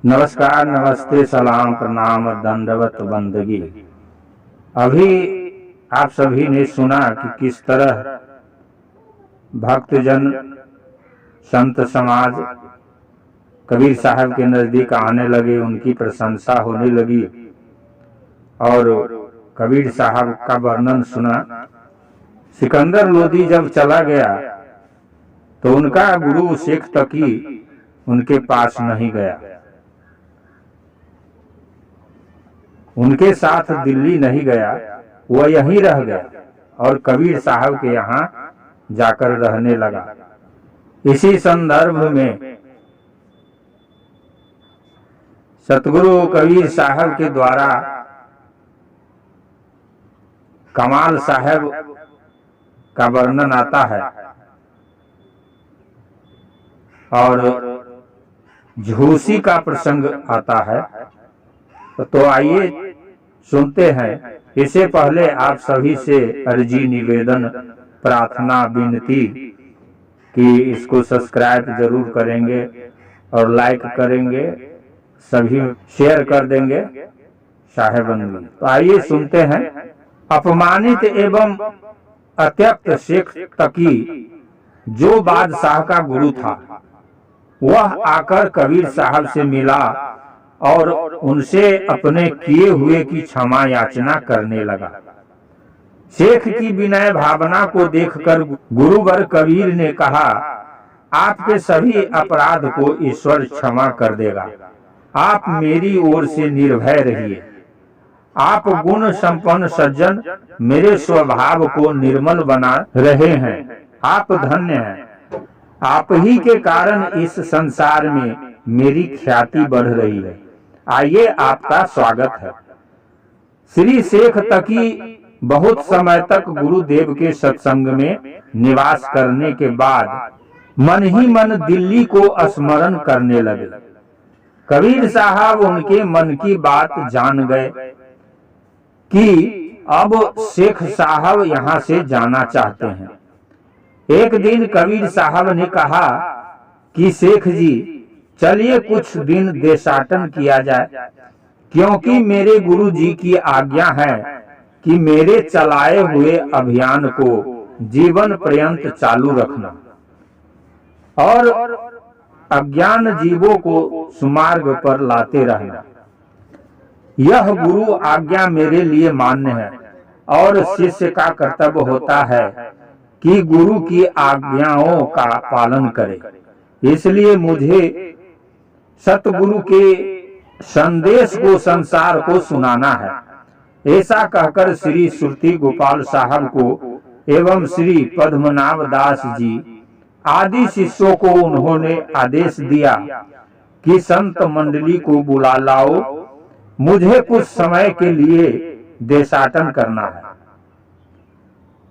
नमस्कार, नमस्ते, सलाम, प्रणाम, दंडवत बंदगी। अभी आप सभी ने सुना कि किस तरह भक्तजन, संत समाज कबीर साहब के नजदीक आने लगे, उनकी प्रशंसा होने लगी और कबीर साहब का वर्णन सुना। सिकंदर लोदी जब चला गया तो उनका गुरु शेख तकी उनके पास नहीं गया, उनके साथ दिल्ली नहीं गया, वह यहीं रह गया और कबीर साहब के यहाँ जाकर रहने लगा। इसी संदर्भ में सतगुरु कबीर साहब के द्वारा कमाल साहब का वर्णन आता है और झूसी का प्रसंग आता है। तो आइए सुनते हैं। इससे पहले आप सभी से अर्जी, निवेदन, प्रार्थना, विनती कि इसको सब्सक्राइब जरूर करेंगे और लाइक करेंगे, सभी शेयर कर देंगे साहेबंद। तो आइए सुनते हैं। अपमानित एवं अत्यक्त शेख तकी जो बादशाह का गुरु था, वह आकर कबीर साहब से मिला और उनसे अपने किए हुए की क्षमा याचना करने लगा। शेख की विनय भावना को देखकर गुरुवर कबीर ने कहा, आपके सभी अपराध को ईश्वर क्षमा कर देगा, आप मेरी ओर से निर्भय रहिए। आप गुण संपन्न सज्जन मेरे स्वभाव को निर्मल बना रहे हैं, आप धन्य हैं। आप ही के कारण इस संसार में मेरी ख्याति बढ़ रही है। आइए, आपका स्वागत है। श्री शेख तकी बहुत समय तक गुरुदेव के सत्संग में निवास करने के बाद मन ही मन दिल्ली को स्मरण करने लगे। कबीर साहब उनके मन की बात जान गए कि अब शेख साहब यहाँ से जाना चाहते हैं। एक दिन कबीर साहब ने कहा कि शेख जी, चलिए कुछ दिन देशाटन किया जाए, क्योंकि मेरे गुरु जी की आज्ञा है कि मेरे चलाए हुए अभियान को जीवन पर्यंत चालू रखना और अज्ञान जीवों को सुमार्ग पर लाते रहना। यह गुरु आज्ञा मेरे लिए मान्य है और शिष्य का कर्तव्य होता है कि गुरु की आज्ञाओं का पालन करे। इसलिए मुझे सतगुरु के संदेश को संसार को सुनाना है। ऐसा कहकर श्री सुरती गोपाल साहब को एवं श्री पद्मनाभ दास जी आदि शिष्यों को उन्होंने आदेश दिया कि संत मंडली को बुला लाओ, मुझे कुछ समय के लिए देशाटन करना है।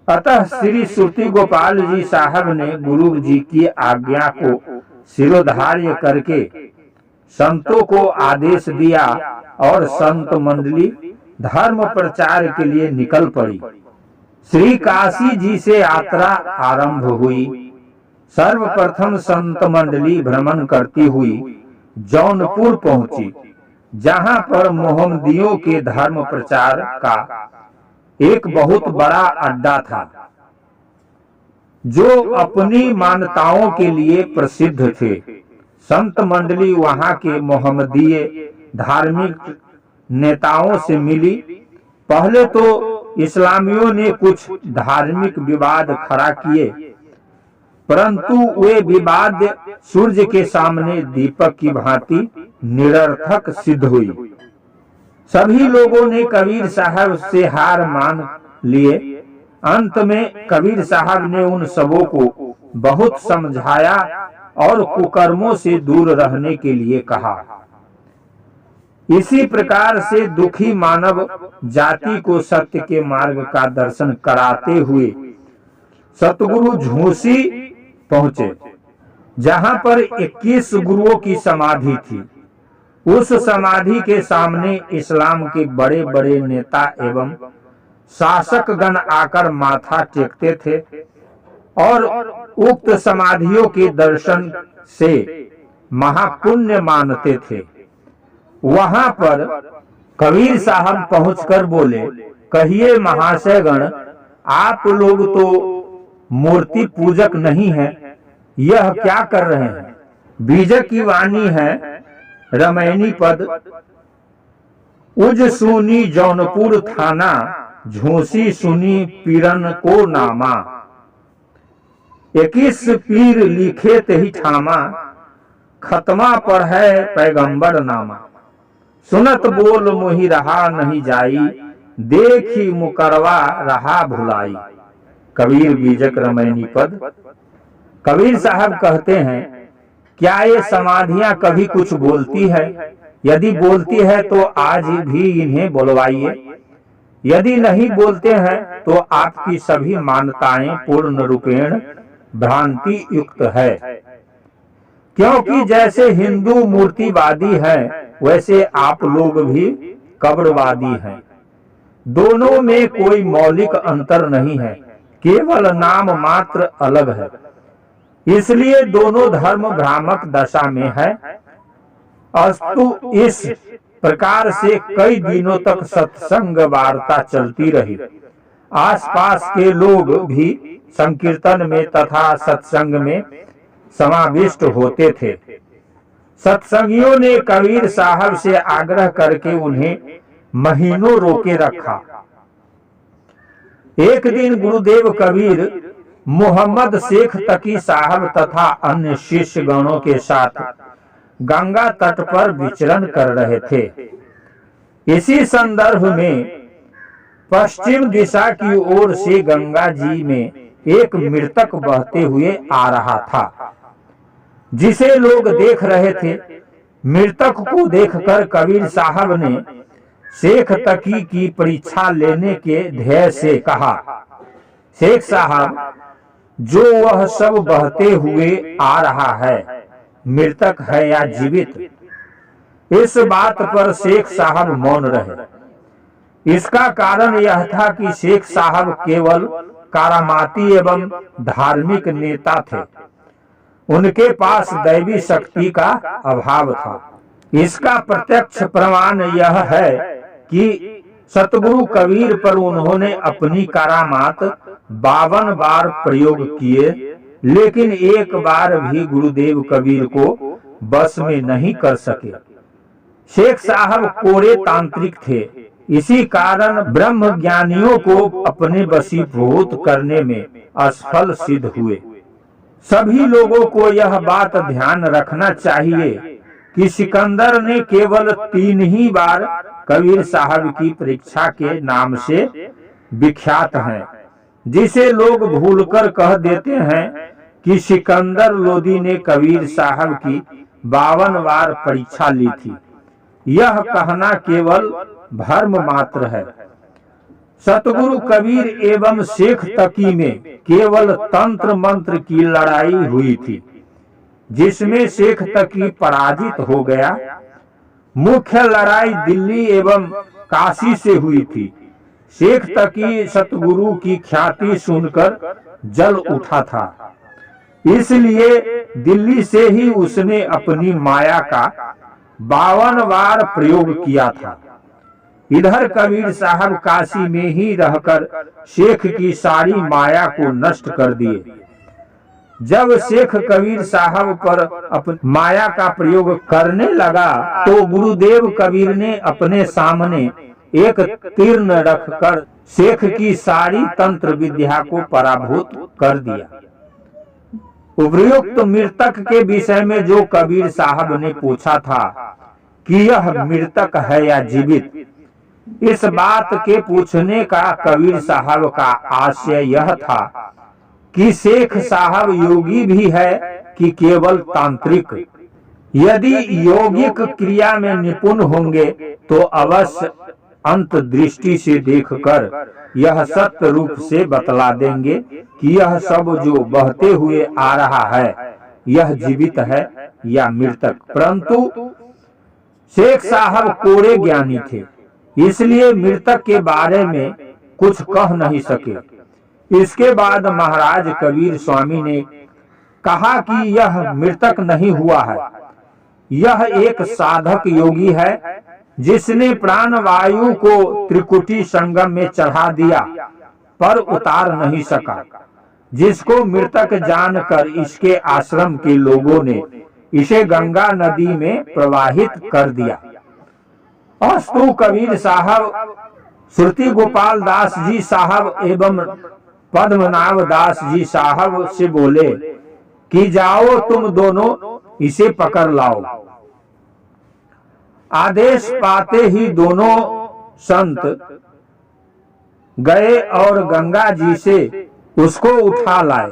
अतः श्री सुरती गोपाल जी साहब ने गुरु जी की आज्ञा को शिरोधार्य करके संतों को आदेश दिया और संत मंडली धर्म प्रचार के लिए निकल पड़ी। श्री काशी जी से यात्रा आरंभ हुई। सर्वप्रथम संत मंडली भ्रमण करती हुई जौनपुर पहुंची, जहां पर मोहम्मदियों के धर्म प्रचार का एक बहुत बड़ा अड्डा था, जो अपनी मान्यताओं के लिए प्रसिद्ध थे। संत मंडली वहां के मोहम्मदीय धार्मिक नेताओं से मिली। पहले तो इस्लामियों ने कुछ धार्मिक विवाद खड़ा किए, परंतु वे विवाद सूर्य के सामने दीपक की भांति निरर्थक सिद्ध हुई। सभी लोगों ने कबीर साहब से हार मान लिए। अंत में कबीर साहब ने उन सबों को बहुत समझाया और कुकर्मों से दूर रहने के लिए कहा। इसी प्रकार से दुखी मानव जाति को सत्य के मार्ग का दर्शन कराते हुए सतगुरु झूसी पहुंचे, जहां पर 21 गुरुओं की समाधि थी। उस समाधि के सामने इस्लाम के बड़े बड़े नेता एवं शासक गण आकर माथा टेकते थे और उक्त समाधियों के दर्शन से महापुण्य मानते थे। वहां पर कबीर साहब पहुंचकर बोले, कहिए महाशयगण, आप लोग तो मूर्ति पूजक नहीं हैं, यह क्या कर रहे हैं? बीजक की वाणी है रमैनी पद, उज सुनी जौनपुर थाना, झोसी सुनी पीरन को नामा, 21 पीर लिखे तही ठामा, खत्मा पर है पैगंबर नामा, सुनत बोल मोहि रहा नहीं जाई, देखी मुकरवा रहा भुलाई। कबीर बीजक रमैनी पद। कबीर साहब कहते हैं, क्या ये समाधियां कभी कुछ बोलती है? यदि बोलती है तो आज भी इन्हें बुलवाइए। यदि नहीं बोलते हैं तो आपकी सभी मान्यताएं पूर्ण रूपेण भ्रांति युक्त है, क्योंकि जैसे हिंदू मूर्तिवादी है वैसे आप लोग भी कब्रवादी हैं। दोनों में कोई मौलिक अंतर नहीं है, केवल नाम मात्र अलग है। इसलिए दोनों धर्म भ्रामक दशा में है। अस्तु इस प्रकार से कई दिनों तक सत्संग वार्ता चलती रही। आसपास के लोग भी संकीर्तन में तथा सत्संग में समाविष्ट होते थे। सत्संगियों ने कबीर साहब से आग्रह करके उन्हें महीनों रोके रखा। एक दिन गुरुदेव कबीर मोहम्मद शेख तकी साहब तथा अन्य शिष्य गणों के साथ गंगा तट पर विचरण कर रहे थे। इसी संदर्भ में पश्चिम दिशा की ओर से गंगा जी में एक मृतक बहते हुए आ रहा था, जिसे लोग देख रहे थे। मृतक को देखकर कबीर साहब ने शेख तकी की परीक्षा लेने के ध्येय से कहा, शेख साहब, जो वह सब बहते हुए आ रहा है मृतक है या जीवित? इस बात पर शेख साहब मौन रहे। इसका कारण यह था कि शेख साहब केवल करामाती एवं धार्मिक नेता थे, उनके पास दैवी शक्ति का अभाव था। इसका प्रत्यक्ष प्रमाण यह है कि सतगुरु कबीर पर उन्होंने अपनी करामात 52 बार प्रयोग किए, लेकिन एक बार भी गुरुदेव कबीर को बस में नहीं कर सके। शेख साहब कोरे तांत्रिक थे, इसी कारण ब्रह्म ज्ञानियों को अपने वशीभूत करने में असफल सिद्ध हुए। सभी लोगों को यह बात ध्यान रखना चाहिए कि सिकंदर ने केवल 3 ही बार कबीर साहब की परीक्षा के नाम से विख्यात हैं, जिसे लोग भूलकर कह देते हैं कि सिकंदर लोदी ने कबीर साहब की 52 बार परीक्षा ली थी। यह कहना केवल भ्रम मात्र है। सतगुरु कबीर एवं शेख तकी में केवल तंत्र मंत्र की लड़ाई हुई थी, जिसमें शेख तकी पराजित हो गया। मुख्य लड़ाई दिल्ली एवं काशी से हुई थी। शेख तकी सतगुरु की ख्याति सुनकर जल उठा था, इसलिए दिल्ली से ही उसने अपनी माया का 52 बार प्रयोग किया था। इधर कबीर साहब काशी में ही रहकर शेख की सारी माया को नष्ट कर दिए। जब शेख कबीर साहब पर अपनी माया का प्रयोग करने लगा तो गुरुदेव कबीर ने अपने सामने एक तीर्ण रखकर शेख की सारी तंत्र विद्या को पराभूत कर दिया। उपर्युक्त मृतक के विषय में जो कबीर साहब ने पूछा था कि यह मृतक है या जीवित, इस बात के पूछने का कबीर साहब का आशय यह था कि शेख साहब योगी भी है कि केवल तांत्रिक। यदि यौगिक क्रिया में निपुण होंगे तो अवश्य अंत दृष्टि से देखकर यह सत्य रूप से बतला देंगे कि यह सब जो बहते हुए आ रहा है यह जीवित है या मृतक। परंतु शेख साहब कोरे ज्ञानी थे, इसलिए मृतक के बारे में कुछ कह नहीं सके। इसके बाद महाराज कबीर स्वामी ने कहा कि यह मृतक नहीं हुआ है, यह एक साधक योगी है जिसने प्राण वायु को त्रिकुटी संगम में चढ़ा दिया पर उतार नहीं सका, जिसको मृतक जानकर इसके आश्रम के लोगों ने इसे गंगा नदी में प्रवाहित कर दिया। अस्तु कबीर साहब श्रुति गोपाल दास जी साहब एवं पद्मनाभ दास जी साहब से बोले कि जाओ तुम दोनों इसे पकड़ लाओ। आदेश पाते ही दोनों संत गए और गंगा जी से उसको उठा लाए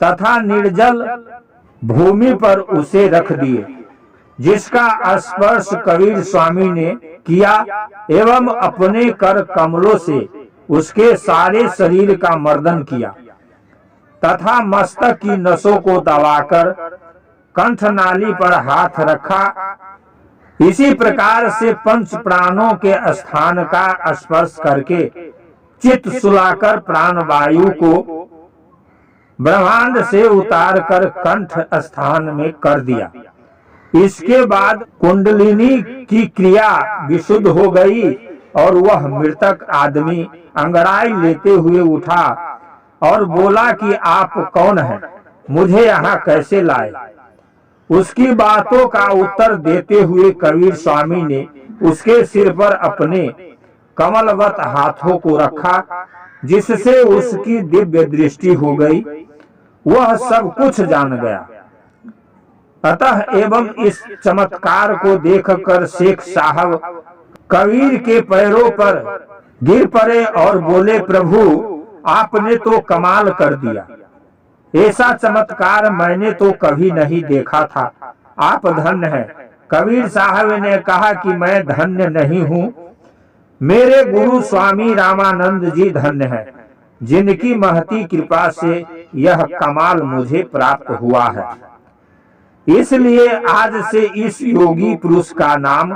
तथा निर्जल भूमि पर उसे रख दिए, जिसका स्पर्श कबीर स्वामी ने किया एवं अपने कर कमलों से उसके सारे शरीर का मर्दन किया तथा मस्तक की नसों को दबाकर कंठनाली पर हाथ रखा। इसी प्रकार से पंच प्राणों के स्थान का स्पर्श करके चित्त सुलाकर प्राण वायु को ब्रह्मांड से उतारकर कंठ स्थान में कर दिया। इसके बाद कुंडलिनी की क्रिया विशुद्ध हो गई और वह मृतक आदमी अंगड़ाई लेते हुए उठा और बोला कि आप कौन हैं, मुझे यहाँ कैसे लाए। उसकी बातों का उत्तर देते हुए कबीर स्वामी ने उसके सिर पर अपने कमलवत हाथों को रखा, जिससे उसकी दिव्य दृष्टि हो गई, वह सब कुछ जान गया। अतः एवं इस चमत्कार को देखकर शेख साहब कबीर के पैरों पर गिर पड़े और बोले, प्रभु आपने तो कमाल कर दिया, ऐसा चमत्कार मैंने तो कभी नहीं देखा था, आप धन्य हैं। कबीर साहब ने कहा कि मैं धन्य नहीं हूँ, मेरे गुरु स्वामी रामानंद जी धन्य हैं, जिनकी महती कृपा से यह कमाल मुझे प्राप्त हुआ है। इसलिए आज से इस योगी पुरुष का नाम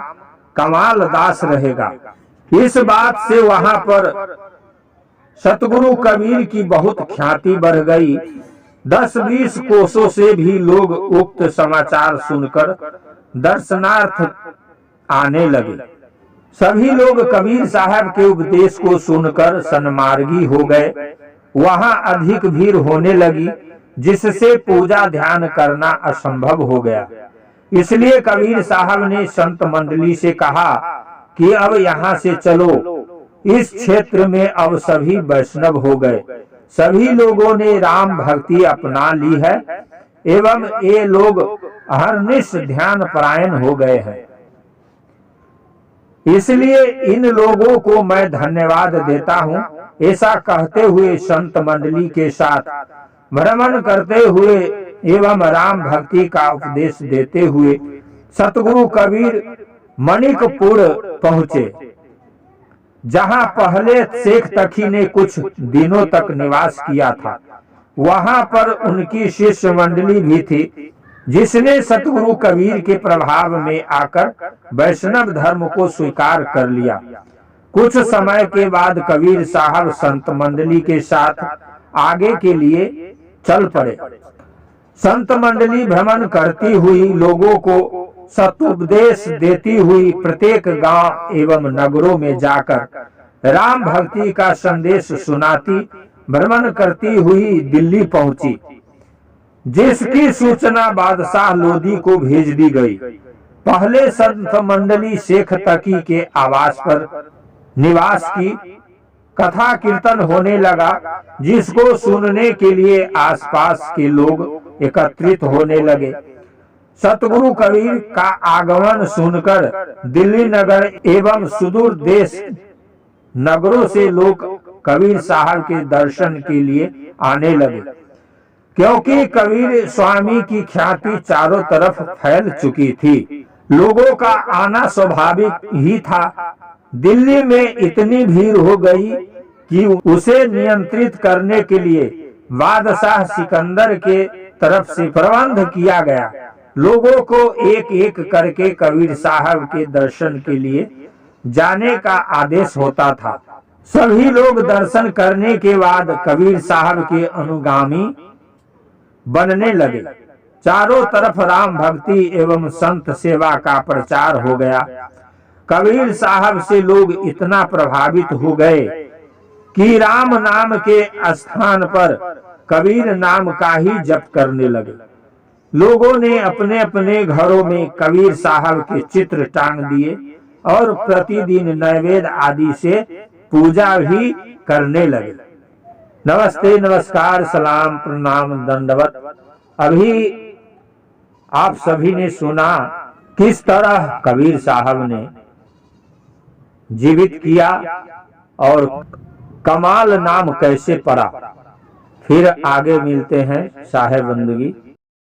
कमाल दास रहेगा। इस बात से वहां पर सतगुरु कबीर की बहुत ख्याति बढ़ गई। 10-20 कोसों से भी लोग उक्त समाचार सुनकर दर्शनार्थ आने लगे। सभी लोग कबीर साहब के उपदेश को सुनकर सन्मार्गी हो गए। वहां अधिक भीड़ होने लगी, जिससे पूजा ध्यान करना असंभव हो गया। इसलिए कबीर साहब ने संत मंडली से कहा कि अब यहाँ से चलो। इस क्षेत्र में अब सभी वैष्णव हो गए, सभी लोगों ने राम भक्ति अपना ली है एवं ये लोग अहर्निश ध्यान परायण हो गए हैं। इसलिए इन लोगों को मैं धन्यवाद देता हूँ। ऐसा कहते हुए संत मंडली के साथ भ्रमण करते हुए एवं राम भक्ति का उपदेश देते हुए सतगुरु कबीर मणिकपुर पहुँचे, जहाँ पहले शेख तखी ने कुछ दिनों तक निवास किया था। वहां पर उनकी शिष्य मंडली भी थी, जिसने सतगुरु कबीर के प्रभाव में आकर वैष्णव धर्म को स्वीकार कर लिया। कुछ समय के बाद कबीर साहब संत मंडली के साथ आगे के लिए चल पड़े। संत मंडली भ्रमण करती हुई लोगों को सतुपदेश देती हुई प्रत्येक गांव एवं नगरों में जाकर राम भक्ति का संदेश सुनाती भ्रमण करती हुई दिल्ली पहुंची, जिसकी सूचना बादशाह लोदी को भेज दी गई। पहले संत मंडली शेख तकी के आवास पर निवास की, कथा कीर्तन होने लगा, जिसको सुनने के लिए आसपास के लोग एकत्रित होने लगे। सतगुरु कबीर का आगमन सुनकर दिल्ली नगर एवं सुदूर देश नगरों से लोग कबीर साहब के दर्शन के लिए आने लगे, क्योंकि कबीर स्वामी की ख्याति चारों तरफ फैल चुकी थी। लोगों का आना स्वाभाविक ही था। दिल्ली में इतनी भीड़ हो गई कि उसे नियंत्रित करने के लिए बादशाह सिकंदर के तरफ से प्रबंध किया गया। लोगों को एक एक करके कबीर साहब के दर्शन के लिए जाने का आदेश होता था। सभी लोग दर्शन करने के बाद कबीर साहब के अनुगामी बनने लगे। चारों तरफ राम भक्ति एवं संत सेवा का प्रचार हो गया। कबीर साहब से लोग इतना प्रभावित हो गए कि राम नाम के स्थान पर कबीर नाम का ही जप करने लगे। लोगों ने अपने अपने घरों में कबीर साहब के चित्र टांग दिए और प्रतिदिन नैवेद्य आदि से पूजा भी करने लगे। नमस्ते, नमस्कार, सलाम, प्रणाम, दंडवत। अभी आप सभी ने सुना किस तरह कबीर साहब ने जीवित किया और कमाल नाम कैसे पड़ा। फिर आगे मिलते हैं साहेब बंदगी।